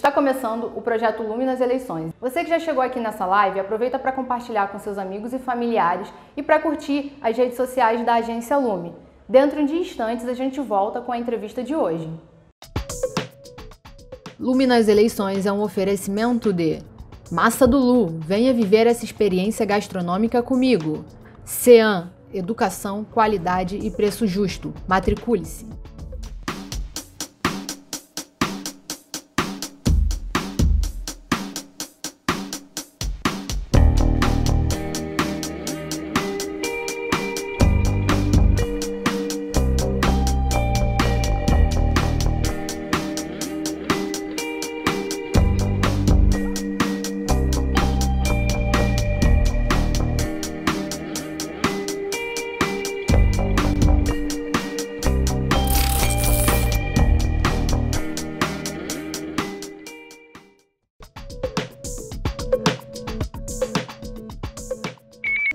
Está começando o projeto Lume nas eleições. Você que já chegou aqui nessa live, aproveita para compartilhar com seus amigos e familiares e para curtir as redes sociais da agência Lume. Dentro de instantes a gente volta com a entrevista de hoje. Lume nas eleições é um oferecimento de Massa do Lu, venha viver essa experiência gastronômica comigo. CEAM, educação, qualidade e preço justo. Matricule-se.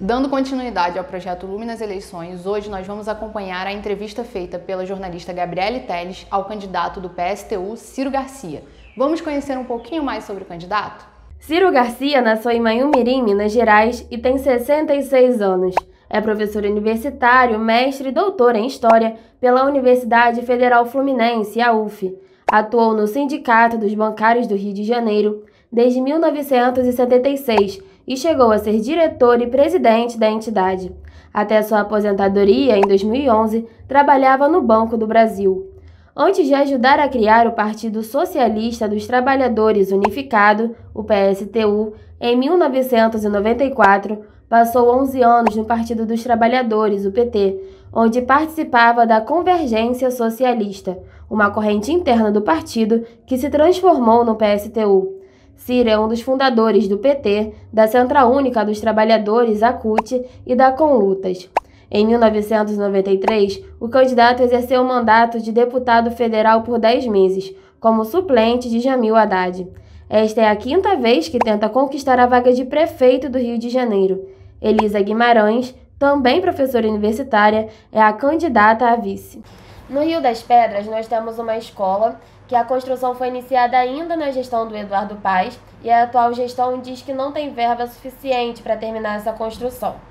Dando continuidade ao projeto Lume nas eleições, hoje nós vamos acompanhar a entrevista feita pela jornalista Gabriele Teles ao candidato do PSTU, Ciro Garcia. Vamos conhecer um pouquinho mais sobre o candidato? Ciro Garcia nasceu em Manhumirim, Minas Gerais, e tem 66 anos. É professor universitário, mestre e doutor em História pela Universidade Federal Fluminense, a UF. Atuou no Sindicato dos Bancários do Rio de Janeiro desde 1976 e chegou a ser diretor e presidente da entidade. Até sua aposentadoria, em 2011, trabalhava no Banco do Brasil. Antes de ajudar a criar o Partido Socialista dos Trabalhadores Unificado, o PSTU, em 1994, passou 11 anos no Partido dos Trabalhadores, o PT, onde participava da Convergência Socialista, uma corrente interna do partido que se transformou no PSTU. Ciro é um dos fundadores do PT, da Central Única dos Trabalhadores, a CUT, e da Conlutas. Em 1993, o candidato exerceu o mandato de deputado federal por 10 meses, como suplente de Jamil Haddad. Esta é a quinta vez que tenta conquistar a vaga de prefeito do Rio de Janeiro. Elisa Guimarães, também professora universitária, é a candidata a vice. No Rio das Pedras, nós temos uma escola que a construção foi iniciada ainda na gestão do Eduardo Paes e a atual gestão diz que não tem verba suficiente para terminar essa construção.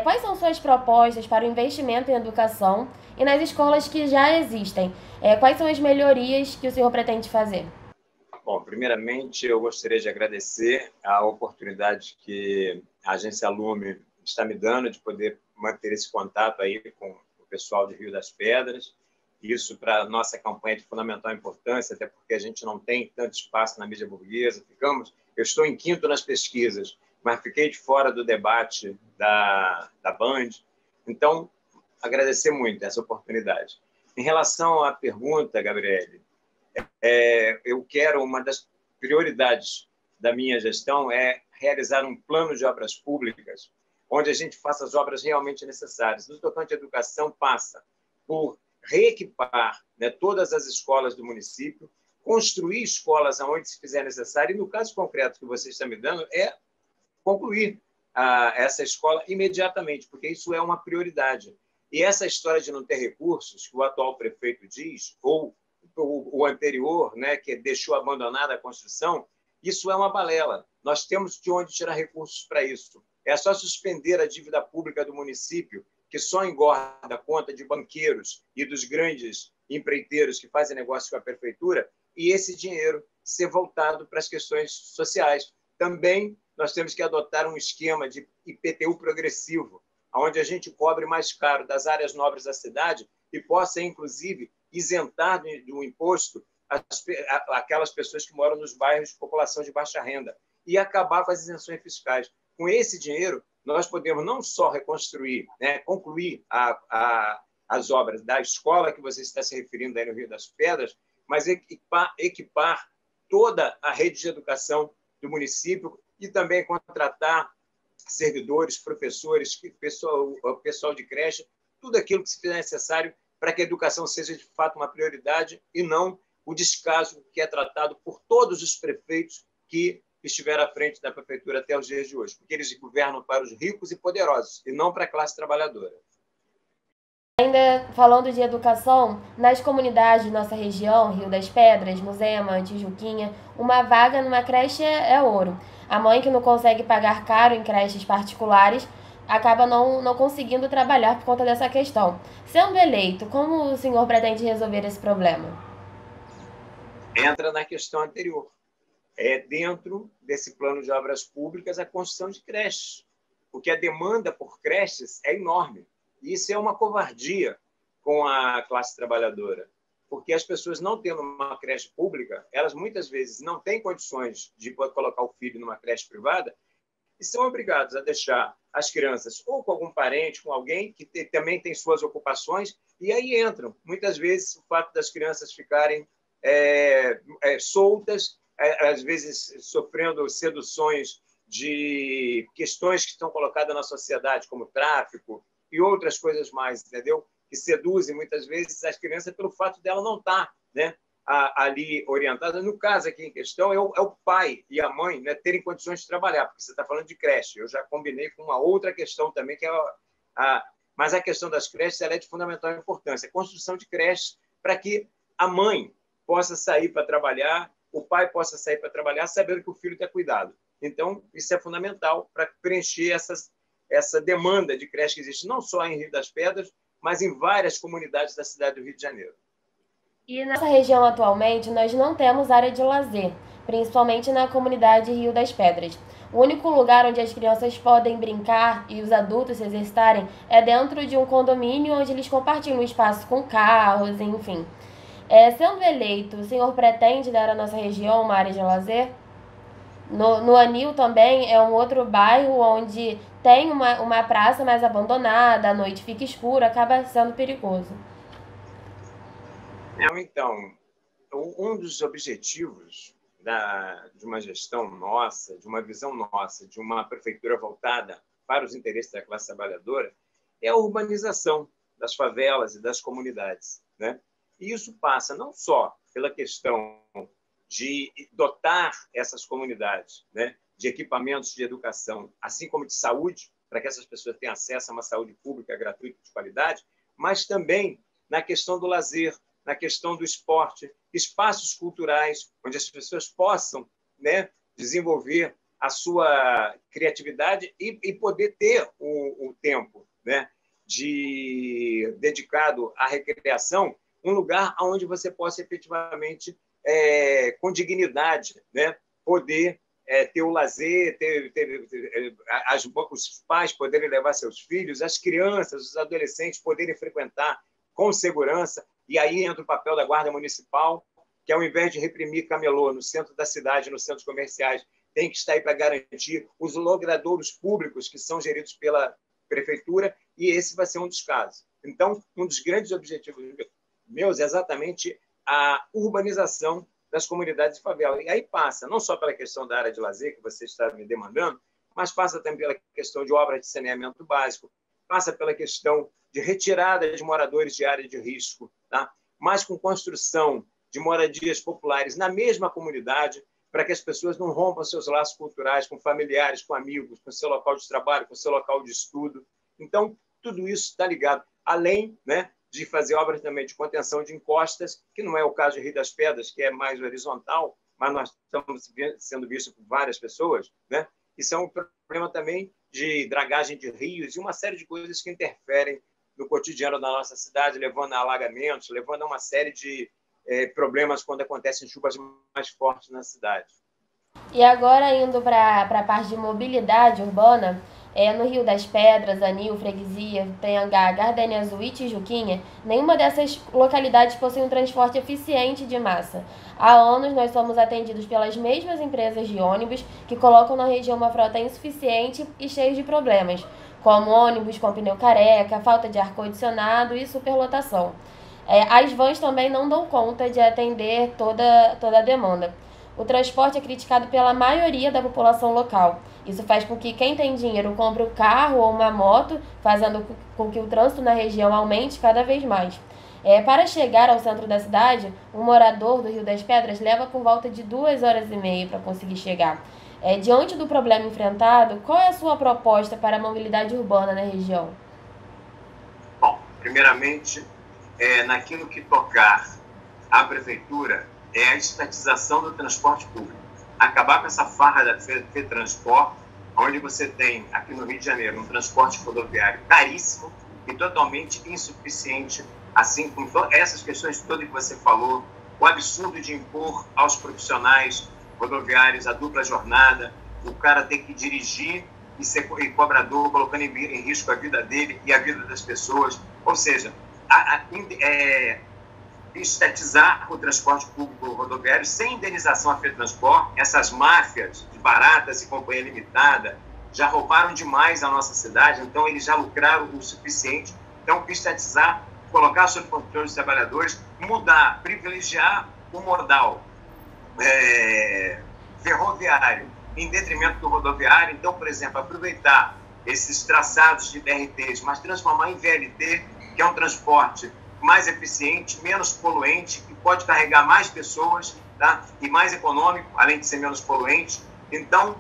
Quais são suas propostas para o investimento em educação e nas escolas que já existem? Quais são as melhorias que o senhor pretende fazer? Bom, primeiramente eu gostaria de agradecer a oportunidade que a agência Lume está me dando de poder manter esse contato aí com o pessoal de Rio das Pedras. Isso para a nossa campanha é de fundamental importância, até porque a gente não tem tanto espaço na mídia burguesa. Eu estou em quinto nas pesquisas, mas fiquei de fora do debate da Band. Então, agradecer muito essa oportunidade. Em relação à pergunta, Gabriele, eu quero, uma das prioridades da minha gestão é realizar um plano de obras públicas onde a gente faça as obras realmente necessárias. No tocante à educação, passa por reequipar, né, todas as escolas do município, construir escolas aonde se fizer necessário, e no caso concreto que você está me dando, é concluir essa escola imediatamente, porque isso é uma prioridade. E essa história de não ter recursos, que o atual prefeito diz, ou o anterior, né, que deixou abandonada a construção, isso é uma balela. Nós temos de onde tirar recursos para isso. É só suspender a dívida pública do município, que só engorda a conta de banqueiros e dos grandes empreiteiros que fazem negócio com a prefeitura, e esse dinheiro ser voltado para as questões sociais. Também nós temos que adotar um esquema de IPTU progressivo, onde a gente cobre mais caro das áreas nobres da cidade e possa, inclusive, isentar do imposto aquelas pessoas que moram nos bairros de população de baixa renda e acabar com as isenções fiscais. Com esse dinheiro, nós podemos não só reconstruir, né, concluir as obras da escola que você está se referindo aí no Rio das Pedras, mas equipar toda a rede de educação do município e também contratar servidores, professores, pessoal de creche, tudo aquilo que se fizer necessário para que a educação seja de fato uma prioridade e não o descaso que é tratado por todos os prefeitos que estiveram à frente da prefeitura até os dias de hoje, porque eles governam para os ricos e poderosos e não para a classe trabalhadora. Ainda falando de educação, nas comunidades de nossa região, Rio das Pedras, Muzema, Tijuquinha, uma vaga numa creche é ouro. A mãe que não consegue pagar caro em creches particulares acaba não conseguindo trabalhar por conta dessa questão. Sendo eleito, como o senhor pretende resolver esse problema? Entra na questão anterior. É dentro desse plano de obras públicas a construção de creches, porque a demanda por creches é enorme. Isso é uma covardia com a classe trabalhadora, porque as pessoas não tendo uma creche pública, elas muitas vezes não têm condições de colocar o filho numa creche privada e são obrigados a deixar as crianças ou com algum parente, com alguém que também tem suas ocupações, e aí entram. Muitas vezes, o fato das crianças ficarem soltas, às vezes sofrendo seduções de questões que estão colocadas na sociedade, como tráfico, e outras coisas mais, entendeu? Que seduzem muitas vezes as crianças pelo fato dela não estar, né, ali orientada. No caso aqui em questão, é o pai e a mãe, né, terem condições de trabalhar, porque você está falando de creche. Eu já combinei com uma outra questão também, que é mas a questão das creches ela é de fundamental importância. A construção de creches para que a mãe possa sair para trabalhar, o pai possa sair para trabalhar, sabendo que o filho está cuidado. Então, isso é fundamental para preencher essa demanda de creche que existe não só em Rio das Pedras, mas em várias comunidades da cidade do Rio de Janeiro. E nessa região atualmente nós não temos área de lazer, principalmente na comunidade Rio das Pedras. O único lugar onde as crianças podem brincar e os adultos se exercitarem é dentro de um condomínio onde eles compartilham o espaço com carros, enfim. Sendo eleito, o senhor pretende dar à nossa região uma área de lazer? No Anil também é um outro bairro onde tem uma praça mais abandonada, à noite fica escuro, acaba sendo perigoso. Então, um dos objetivos de uma gestão nossa, de uma visão nossa, de uma prefeitura voltada para os interesses da classe trabalhadora, é a urbanização das favelas e das comunidades, né? E isso passa não só pela questão de dotar essas comunidades, né, de equipamentos de educação, assim como de saúde, para que essas pessoas tenham acesso a uma saúde pública gratuita de qualidade, mas também na questão do lazer, na questão do esporte, espaços culturais, onde as pessoas possam, né, desenvolver a sua criatividade e poder ter o tempo, né, dedicado à recreação, um lugar onde você possa efetivamente com dignidade, né, poder ter o lazer, os pais poderem levar seus filhos, as crianças, os adolescentes poderem frequentar com segurança. E aí entra o papel da Guarda Municipal, que ao invés de reprimir camelô no centro da cidade, nos centros comerciais, tem que estar aí para garantir os logradouros públicos que são geridos pela prefeitura, e esse vai ser um dos casos. Então, um dos grandes objetivos meus é exatamente a urbanização das comunidades de favela. E aí passa não só pela questão da área de lazer, que você está me demandando, mas passa também pela questão de obras de saneamento básico, passa pela questão de retirada de moradores de área de risco, tá? Mas com construção de moradias populares na mesma comunidade, para que as pessoas não rompam seus laços culturais com familiares, com amigos, com seu local de trabalho, com seu local de estudo. Então, tudo isso está ligado. Além, né, de fazer obras também de contenção de encostas, que não é o caso de Rio das Pedras, que é mais horizontal, mas nós estamos sendo vistos por várias pessoas, né? Isso é um problema também de dragagem de rios e uma série de coisas que interferem no cotidiano da nossa cidade, levando a alagamentos, levando a uma série de problemas quando acontecem chuvas mais fortes na cidade. E agora, indo para a parte de mobilidade urbana, no Rio das Pedras, Anil, Freguesia, Penhangá, Gardenia Azul e Tijuquinha, nenhuma dessas localidades possui um transporte eficiente de massa. Há anos nós somos atendidos pelas mesmas empresas de ônibus que colocam na região uma frota insuficiente e cheia de problemas, como ônibus com pneu careca, falta de ar-condicionado e superlotação. As vans também não dão conta de atender toda a demanda. O transporte é criticado pela maioria da população local. Isso faz com que quem tem dinheiro compre um carro ou uma moto, fazendo com que o trânsito na região aumente cada vez mais. Para chegar ao centro da cidade, um morador do Rio das Pedras leva por volta de 2h30 para conseguir chegar. Diante do problema enfrentado, qual é a sua proposta para a mobilidade urbana na região? Bom, Primeiramente, naquilo que tocar à prefeitura, é a estatização do transporte público. Acabar com essa farra da FETransport, onde você tem, aqui no Rio de Janeiro, um transporte rodoviário caríssimo e totalmente insuficiente, assim como essas questões todas que você falou, o absurdo de impor aos profissionais rodoviários a dupla jornada, o cara ter que dirigir e ser cobrador, colocando em risco a vida dele e a vida das pessoas. Ou seja, estatizar o transporte público rodoviário sem indenização à FETransport. Essas máfias de Baratas e Companhia Limitada já roubaram demais a nossa cidade, então eles já lucraram o suficiente. Então, estatizar, colocar sob controle dos trabalhadores, mudar, privilegiar o modal ferroviário em detrimento do rodoviário. Então, por exemplo, aproveitar esses traçados de BRTs, mas transformar em VLT, que é um transporte mais eficiente, menos poluente, que pode carregar mais pessoas, tá? E mais econômico, além de ser menos poluente. Então,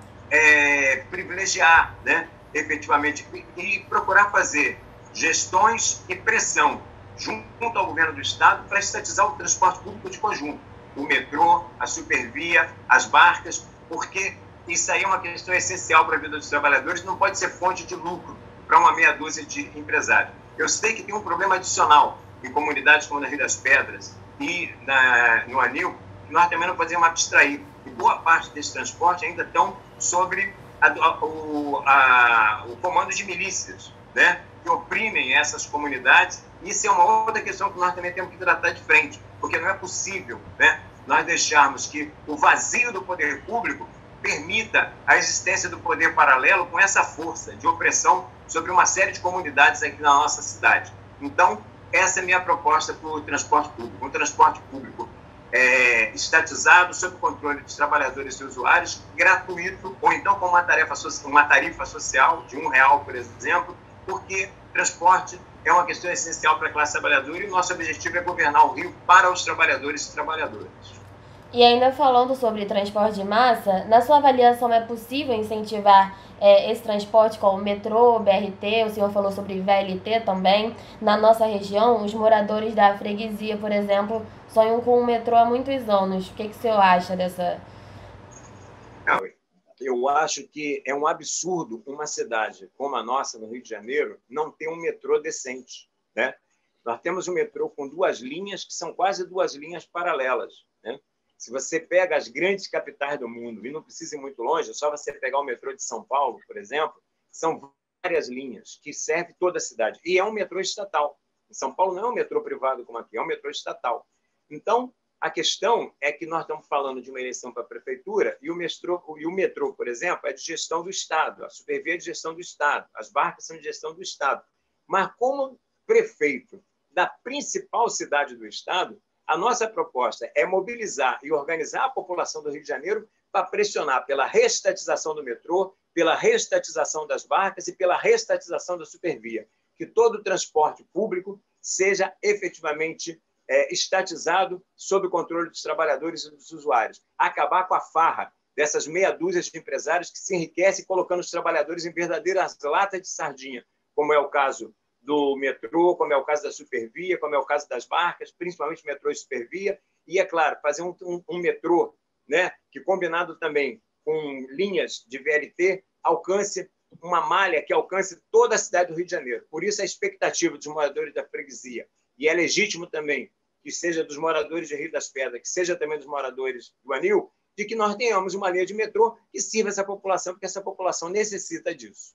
privilegiar, né, efetivamente, e procurar fazer gestões e pressão junto ao governo do Estado para estatizar o transporte público de conjunto. O metrô, a supervia, as barcas, porque isso aí é uma questão essencial para a vida dos trabalhadores, não pode ser fonte de lucro para uma meia dúzia de empresários. Eu sei que tem um problema adicional em comunidades como na Rio das Pedras e no Anil, que nós também não podemos abstrair. E boa parte desse transporte ainda estão sobre o comando de milícias, né, que oprimem essas comunidades. Isso é uma outra questão que nós também temos que tratar de frente, porque não é possível, né, nós deixarmos que o vazio do poder público permita a existência do poder paralelo com essa força de opressão sobre uma série de comunidades aqui na nossa cidade. Então, essa é a minha proposta para o transporte público. Um transporte público estatizado, sob o controle dos trabalhadores e usuários, gratuito, ou então com uma tarifa social de R$1, por exemplo, porque transporte é uma questão essencial para a classe trabalhadora e o nosso objetivo é governar o Rio para os trabalhadores e trabalhadoras. E ainda falando sobre transporte de massa, na sua avaliação é possível incentivar esse transporte como metrô, BRT, o senhor falou sobre VLT também. Na nossa região, os moradores da freguesia, por exemplo, sonham com o metrô há muitos anos. O que o senhor acha dessa... Eu acho que é um absurdo uma cidade como a nossa, no Rio de Janeiro, não ter um metrô decente, né? Nós temos um metrô com 2 linhas, que são quase 2 linhas paralelas, né? Se você pega as grandes capitais do mundo, e não precisa ir muito longe, é só você pegar o metrô de São Paulo, por exemplo, são várias linhas que servem toda a cidade. E é um metrô estatal. Em São Paulo não é um metrô privado como aqui, é um metrô estatal. Então, a questão é que nós estamos falando de uma eleição para a prefeitura e o metrô, por exemplo, é de gestão do Estado, a supervia é de gestão do Estado, as barcas são de gestão do Estado. Mas como prefeito da principal cidade do Estado, a nossa proposta é mobilizar e organizar a população do Rio de Janeiro para pressionar pela reestatização do metrô, pela reestatização das barcas e pela reestatização da supervia. Que todo o transporte público seja efetivamente estatizado sob o controle dos trabalhadores e dos usuários. Acabar com a farra dessas meia dúzia de empresários que se enriquecem colocando os trabalhadores em verdadeiras latas de sardinha, como é o caso do metrô, como é o caso da supervia, como é o caso das barcas, principalmente metrô e supervia, e, é claro, fazer um metrô, né, que, combinado também com linhas de VLT, alcance uma malha que alcance toda a cidade do Rio de Janeiro. Por isso, a expectativa dos moradores da freguesia, e é legítimo também que seja dos moradores de Rio das Pedras, que seja também dos moradores do Anil, de que nós tenhamos uma linha de metrô que sirva essa população, porque essa população necessita disso.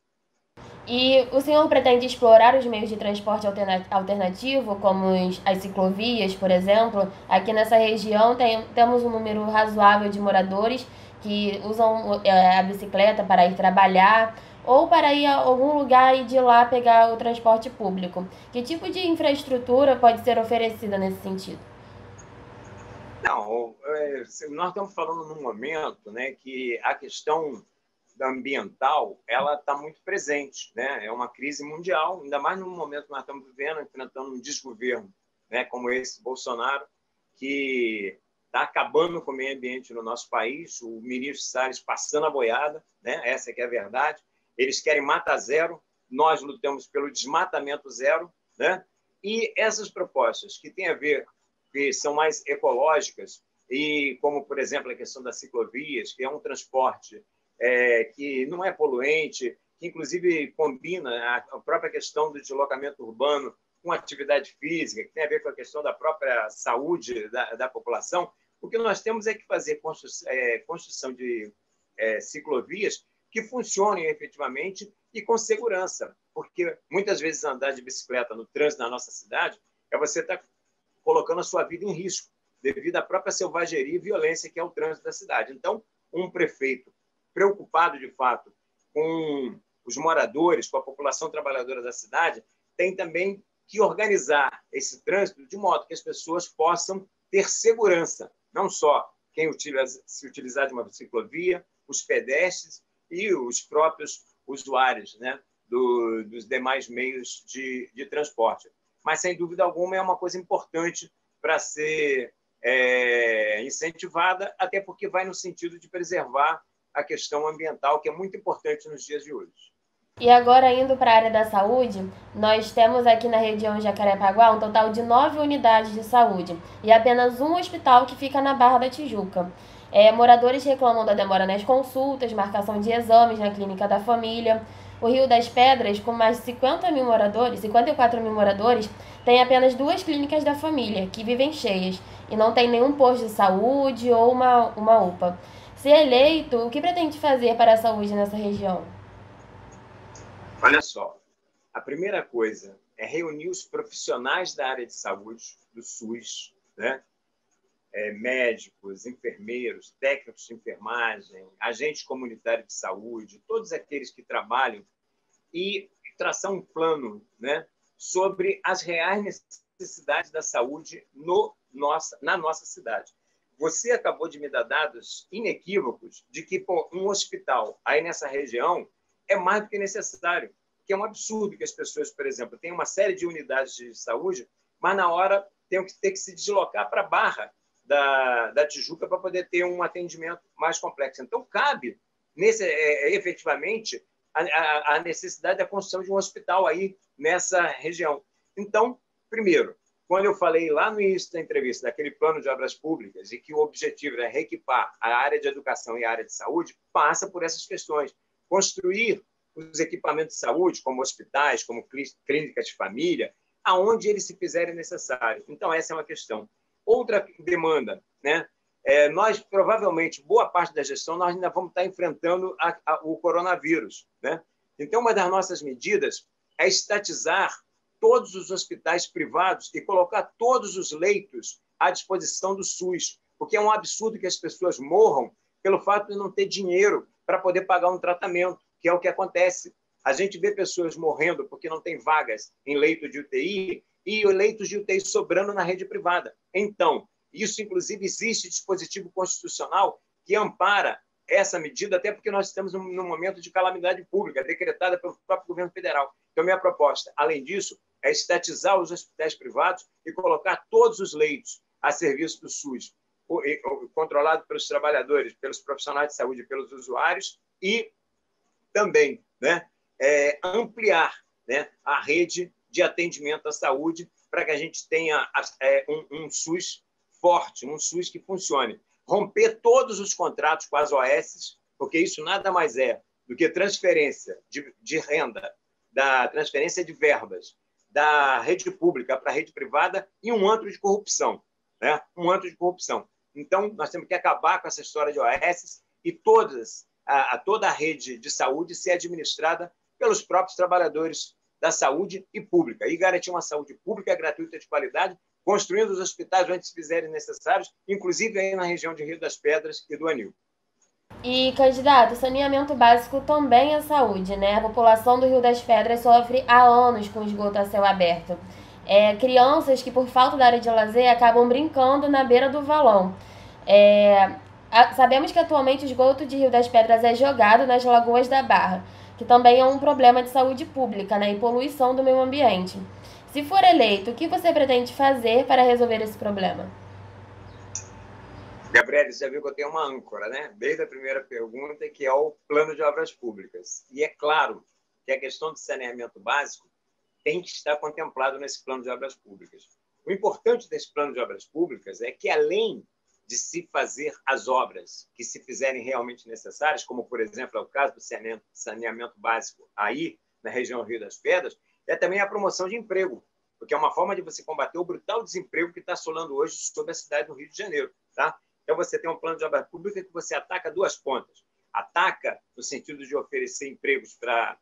E o senhor pretende explorar os meios de transporte alternativo, como as ciclovias, por exemplo? Aqui nessa região temos um número razoável de moradores que usam a bicicleta para ir trabalhar ou para ir a algum lugar e de lá pegar o transporte público. Que tipo de infraestrutura pode ser oferecida nesse sentido? Não, nós estamos falando num momento, né, que a questão ambiental ela está muito presente, né? É uma crise mundial, ainda mais no momento que nós estamos vivendo, enfrentando um desgoverno, né, como esse Bolsonaro, que está acabando com o meio ambiente no nosso país, o ministro Salles passando a boiada, né? Essa é que é a verdade. Eles querem mata zero, nós lutamos pelo desmatamento zero, né? E essas propostas que têm a ver, que são mais ecológicas, e como, por exemplo, a questão das ciclovias, que é um transporte que não é poluente, que inclusive combina a própria questão do deslocamento urbano com atividade física, que tem a ver com a questão da própria saúde da população. O que nós temos é que fazer construção de ciclovias que funcionem efetivamente e com segurança, porque muitas vezes andar de bicicleta no trânsito na nossa cidade é você estar colocando a sua vida em risco, devido à própria selvageria e violência que é o trânsito da cidade. Então, um prefeito preocupado, de fato, com os moradores, com a população trabalhadora da cidade, tem também que organizar esse trânsito de modo que as pessoas possam ter segurança, não só quem se utilizar de uma ciclovia, os pedestres e os próprios usuários, né, dos demais meios de transporte. Mas, sem dúvida alguma, é uma coisa importante para ser incentivada, até porque vai no sentido de preservar a questão ambiental, que é muito importante nos dias de hoje. E agora, indo para a área da saúde, nós temos aqui na região de Jacarepaguá um total de 9 unidades de saúde e apenas um hospital que fica na Barra da Tijuca. Moradores reclamam da demora nas consultas, marcação de exames na clínica da família. O Rio das Pedras, com mais de 54 mil moradores, tem apenas 2 clínicas da família, que vivem cheias, e não tem nenhum posto de saúde ou uma UPA. Se eleito, o que pretende fazer para a saúde nessa região? Olha só, a primeira coisa é reunir os profissionais da área de saúde, do SUS, né? Médicos, enfermeiros, técnicos de enfermagem, agentes comunitários de saúde, todos aqueles que trabalham e traçar um plano, né, sobre as reais necessidades da saúde na nossa cidade. Você acabou de me dar dados inequívocos de que um hospital aí nessa região é mais do que necessário, que é um absurdo que as pessoas, por exemplo, têm uma série de unidades de saúde, mas na hora tem que ter que se deslocar para a Barra da Tijuca para poder ter um atendimento mais complexo. Então, cabe, efetivamente, a necessidade da construção de um hospital aí nessa região. Então, primeiro, quando eu falei lá no início da entrevista daquele plano de obras públicas e que o objetivo é reequipar a área de educação e a área de saúde, passa por essas questões. Construir os equipamentos de saúde, como hospitais, como clínicas de família, aonde eles se fizerem necessários. Então, essa é uma questão. Outra demanda, né? Nós, provavelmente, boa parte da gestão, nós ainda vamos estar enfrentando o coronavírus, né? Então, uma das nossas medidas é estatizar todos os hospitais privados e colocar todos os leitos à disposição do SUS, porque é um absurdo que as pessoas morram pelo fato de não ter dinheiro para poder pagar um tratamento, que é o que acontece. A gente vê pessoas morrendo porque não tem vagas em leito de UTI e leitos de UTI sobrando na rede privada. Então, isso, inclusive, existe dispositivo constitucional que ampara essa medida, até porque nós estamos num momento de calamidade pública, decretada pelo próprio governo federal. Então, minha proposta, além disso, é estatizar os hospitais privados e colocar todos os leitos a serviço do SUS, controlado pelos trabalhadores, pelos profissionais de saúde, pelos usuários, e também, né, ampliar, né, a rede de atendimento à saúde para que a gente tenha um SUS forte, um SUS que funcione. Romper todos os contratos com as OS, porque isso nada mais é do que transferência de renda, da transferência de verbas da rede pública para a rede privada e um antro de corrupção, né? Um antro de corrupção. Então, nós temos que acabar com essa história de OS e toda a rede de saúde ser administrada pelos próprios trabalhadores da saúde e pública, e garantir uma saúde pública gratuita de qualidade, construindo os hospitais onde se fizerem necessários, inclusive aí na região de Rio das Pedras e do Anil. E, candidato, saneamento básico também é saúde, né? A população do Rio das Pedras sofre há anos com esgoto a céu aberto. Crianças que, por falta da área de lazer, acabam brincando na beira do valão. Sabemos que atualmente o esgoto de Rio das Pedras é jogado nas lagoas da Barra, que também é um problema de saúde pública, né? E poluição do meio ambiente. Se for eleito, o que você pretende fazer para resolver esse problema? Gabriel, você já viu que eu tenho uma âncora, né? Desde a primeira pergunta, que é o plano de obras públicas. E é claro que a questão de saneamento básico tem que estar contemplado nesse plano de obras públicas. O importante desse plano de obras públicas é que, além de se fazer as obras que se fizerem realmente necessárias, como, por exemplo, é o caso do saneamento básico aí, na região Rio das Pedras, é também a promoção de emprego, porque é uma forma de você combater o brutal desemprego que está assolando hoje sobre a cidade do Rio de Janeiro. Tá? Então, você tem um plano de obra pública que você ataca duas pontas. Ataca no sentido de oferecer empregos para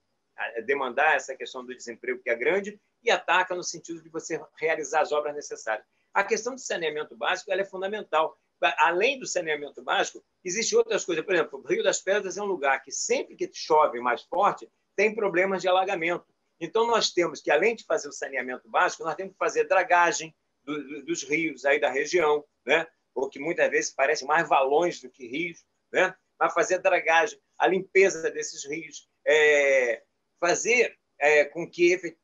demandar essa questão do desemprego, que é grande, e ataca no sentido de você realizar as obras necessárias. A questão do saneamento básico ela é fundamental. Além do saneamento básico, existem outras coisas. Por exemplo, o Rio das Pedras é um lugar que, sempre que chove mais forte, tem problemas de alagamento. Então, nós temos que, além de fazer o saneamento básico, nós temos que fazer dragagem dos rios aí da região, né? Ou que muitas vezes parecem mais valões do que rios, né? Mas fazer dragagem, a limpeza desses rios, fazer com que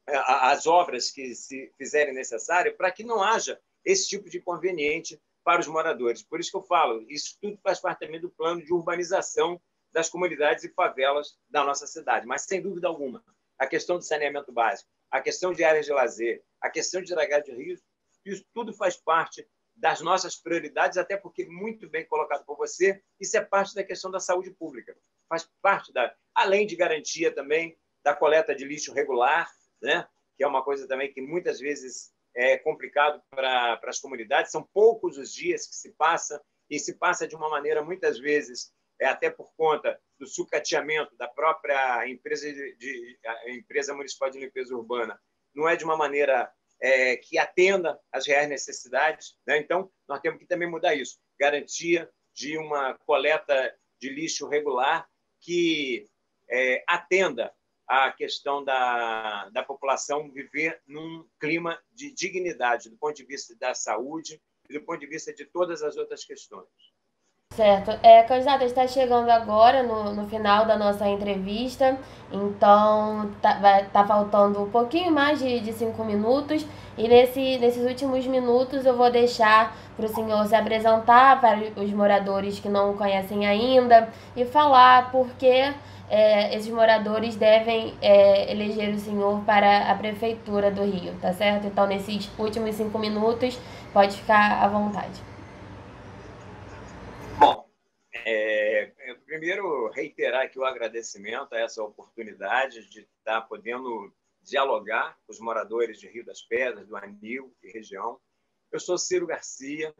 as obras que se fizerem necessárias para que não haja esse tipo de inconveniente para os moradores. Por isso que eu falo, isso tudo faz parte também do plano de urbanização das comunidades e favelas da nossa cidade. Mas, sem dúvida alguma, a questão do saneamento básico, a questão de áreas de lazer, a questão de dragagem de rios, isso tudo faz parte das nossas prioridades, até porque, muito bem colocado por você, isso é parte da questão da saúde pública. Faz parte além de garantia também da coleta de lixo regular, né? Que é uma coisa também que muitas vezes é complicado para as comunidades. São poucos os dias que se passa, e se passa de uma maneira, muitas vezes, até por conta do sucateamento da própria empresa municipal de limpeza urbana, não é de uma maneira que atenda às reais necessidades, né? Então, nós temos que também mudar isso. Garantia de uma coleta de lixo regular que atenda à questão da população viver num clima de dignidade, do ponto de vista da saúde e do ponto de vista de todas as outras questões. Certo. Candidato, está chegando agora no final da nossa entrevista, então tá faltando um pouquinho mais de 5 minutos, e nesses últimos minutos eu vou deixar para o senhor se apresentar para os moradores que não o conhecem ainda e falar por que esses moradores devem eleger o senhor para a Prefeitura do Rio, tá certo? Então, nesses últimos 5 minutos, pode ficar à vontade. Bom, primeiro reiterar aqui o agradecimento a essa oportunidade de estar podendo dialogar com os moradores de Rio das Pedras, do Anil e região. Eu sou Ciro Garcia,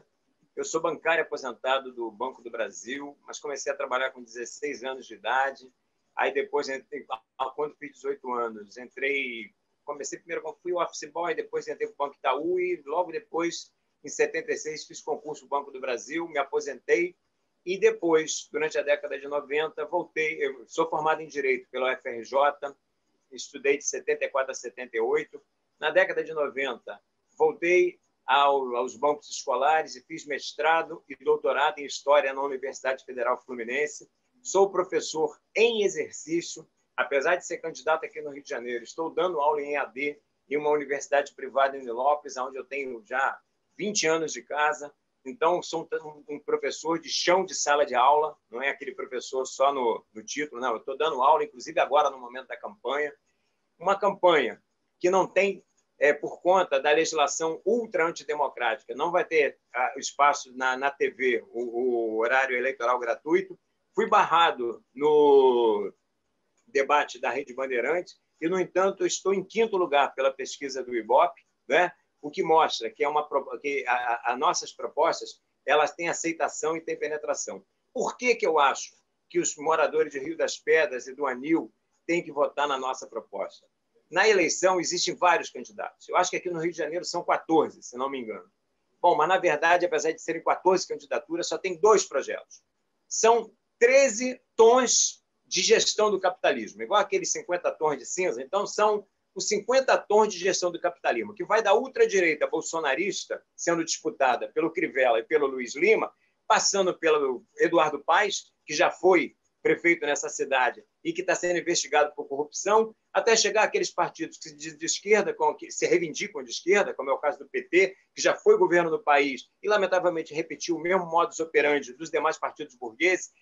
eu sou bancário aposentado do Banco do Brasil, mas comecei a trabalhar com 16 anos de idade. Aí depois, quando fiz 18 anos, comecei primeiro como fui office boy, depois entrei para o Banco Itaú e logo depois, em 76, fiz concurso do Banco do Brasil, me aposentei e depois, durante a década de 90, voltei. Eu sou formado em Direito pela UFRJ, estudei de 74 a 78. Na década de 90, voltei aos bancos escolares e fiz mestrado e doutorado em História na Universidade Federal Fluminense. Sou professor em exercício, apesar de ser candidato aqui no Rio de Janeiro. Estou dando aula em EAD em uma universidade privada em Nilópolis, onde eu tenho já 20 anos de casa. Então, sou um professor de chão de sala de aula, não é aquele professor só no título, não. Eu estou dando aula, inclusive agora, no momento da campanha. Uma campanha que não tem, por conta da legislação ultra antidemocrática, não vai ter espaço na TV, o horário eleitoral gratuito. Fui barrado no debate da Rede Bandeirantes e, no entanto, estou em 5º lugar pela pesquisa do Ibope, né? O que mostra que as nossas propostas elas têm aceitação e têm penetração. Por que eu acho que os moradores de Rio das Pedras e do Anil têm que votar na nossa proposta? Na eleição, existem vários candidatos. Eu acho que aqui no Rio de Janeiro são 14, se não me engano. Bom, mas, na verdade, apesar de serem 14 candidaturas, só tem 2 projetos. São 13 tons de gestão do capitalismo, igual aqueles 50 tons de cinza. Então, são os 50 tons de gestão do capitalismo, que vai da ultradireita bolsonarista, sendo disputada pelo Crivella e pelo Luiz Lima, passando pelo Eduardo Paes, que já foi prefeito nessa cidade e que está sendo investigado por corrupção, até chegar àqueles partidos que se dizem de esquerda, que se reivindicam de esquerda, como é o caso do PT, que já foi governo do país e, lamentavelmente, repetiu o mesmo modus operandi dos demais partidos burgueses,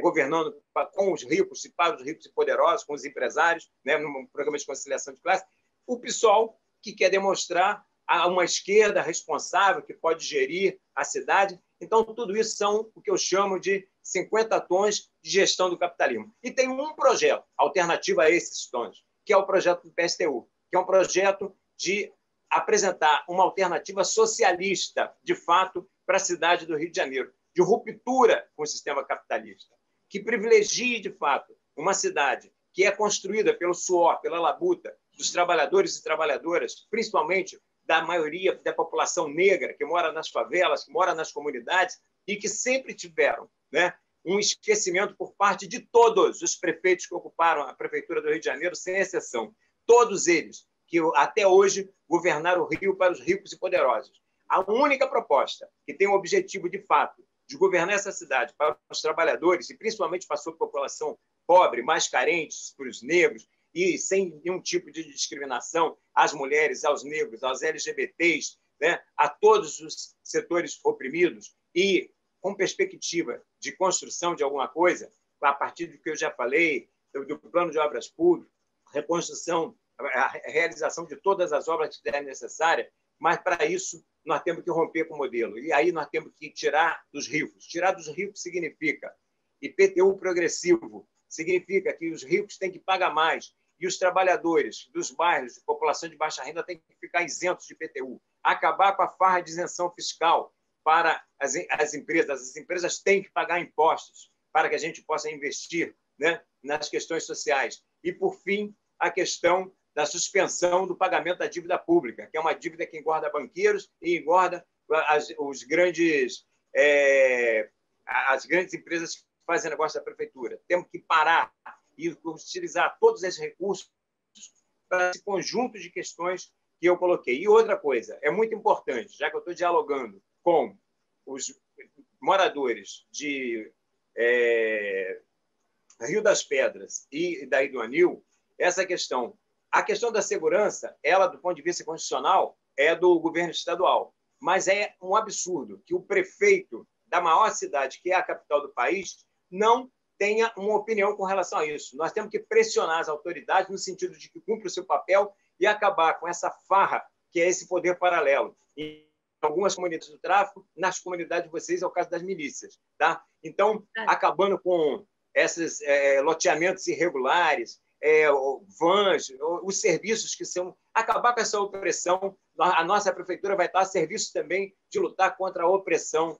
governando com os ricos e para os ricos e poderosos, com os empresários, né, num programa de conciliação de classe. O PSOL, que quer demonstrar uma esquerda responsável, que pode gerir a cidade. Então, tudo isso são o que eu chamo de 50 tons de gestão do capitalismo. E tem um projeto alternativo a esses tons, que é o projeto do PSTU, que é um projeto de apresentar uma alternativa socialista, de fato, para a cidade do Rio de Janeiro, de ruptura com o sistema capitalista, que privilegie, de fato, uma cidade que é construída pelo suor, pela labuta dos trabalhadores e trabalhadoras, principalmente da maioria da população negra que mora nas favelas, que mora nas comunidades e que sempre tiveram, né, um esquecimento por parte de todos os prefeitos que ocuparam a Prefeitura do Rio de Janeiro, sem exceção. Todos eles que até hoje governaram o Rio para os ricos e poderosos. A única proposta que tem o objetivo, de fato, de governar essa cidade para os trabalhadores e principalmente para a sua população pobre, mais carentes, para os negros, e sem nenhum tipo de discriminação às mulheres, aos negros, aos LGBTs, né, a todos os setores oprimidos e com perspectiva de construção de alguma coisa, a partir do que eu já falei, do plano de obras públicas, reconstrução, a realização de todas as obras que serem necessárias, mas para isso nós temos que romper com o modelo. E aí nós temos que tirar dos ricos. Tirar dos ricos significa IPTU progressivo, significa que os ricos têm que pagar mais e os trabalhadores dos bairros de população de baixa renda têm que ficar isentos de IPTU. Acabar com a farra de isenção fiscal para as empresas. As empresas têm que pagar impostos para que a gente possa investir, né, nas questões sociais. E, por fim, a questão da suspensão do pagamento da dívida pública, que é uma dívida que engorda banqueiros e engorda as grandes empresas que fazem negócio da prefeitura. Temos que parar e utilizar todos esses recursos para esse conjunto de questões que eu coloquei. E outra coisa, é muito importante, já que eu estou dialogando com os moradores de Rio das Pedras e daí do Anil, essa questão. A questão da segurança, ela, do ponto de vista constitucional, é do governo estadual. Mas é um absurdo que o prefeito da maior cidade, que é a capital do país, não tenha uma opinião com relação a isso. Nós temos que pressionar as autoridades no sentido de que cumpra o seu papel e acabar com essa farra que é esse poder paralelo. Em algumas comunidades do tráfico, nas comunidades de vocês é o caso das milícias. Tá? Então, acabando com esses loteamentos irregulares, vans, os serviços que são... Acabar com essa opressão. A nossa prefeitura vai estar a serviço também de lutar contra a opressão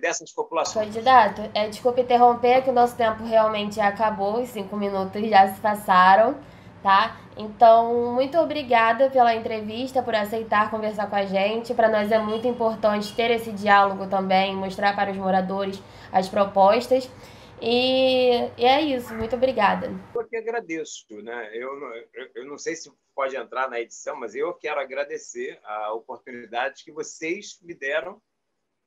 dessas populações. Candidato, desculpe interromper, que o nosso tempo realmente acabou, os 5 minutos já se passaram, tá? Então, muito obrigada pela entrevista, por aceitar conversar com a gente. Para nós é muito importante ter esse diálogo também, mostrar para os moradores as propostas. E é isso, muito obrigada. Eu que agradeço, né? Eu não sei se pode entrar na edição, mas eu quero agradecer a oportunidade que vocês me deram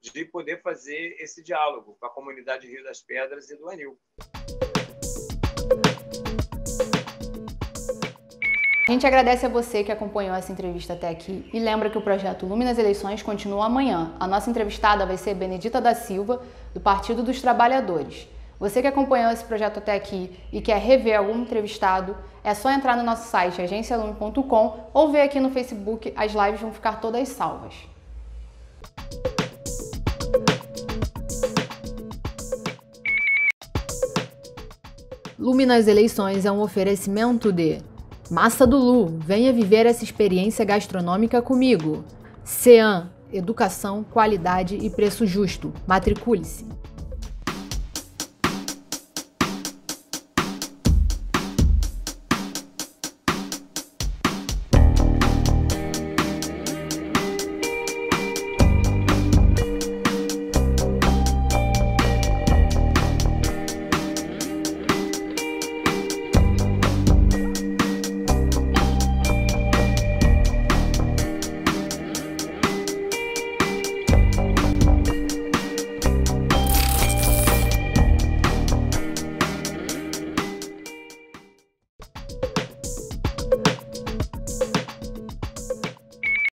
de poder fazer esse diálogo com a comunidade de Rio das Pedras e do Anil. A gente agradece a você que acompanhou essa entrevista até aqui e lembra que o projeto Lume nas Eleições continua amanhã. A nossa entrevistada vai ser Benedita da Silva, do Partido dos Trabalhadores. Você que acompanhou esse projeto até aqui e quer rever algum entrevistado, é só entrar no nosso site agencialume.com ou ver aqui no Facebook, as lives vão ficar todas salvas. Lume nas Eleições é um oferecimento de Massa do Lu, venha viver essa experiência gastronômica comigo. CEAM, educação, qualidade e preço justo. Matricule-se.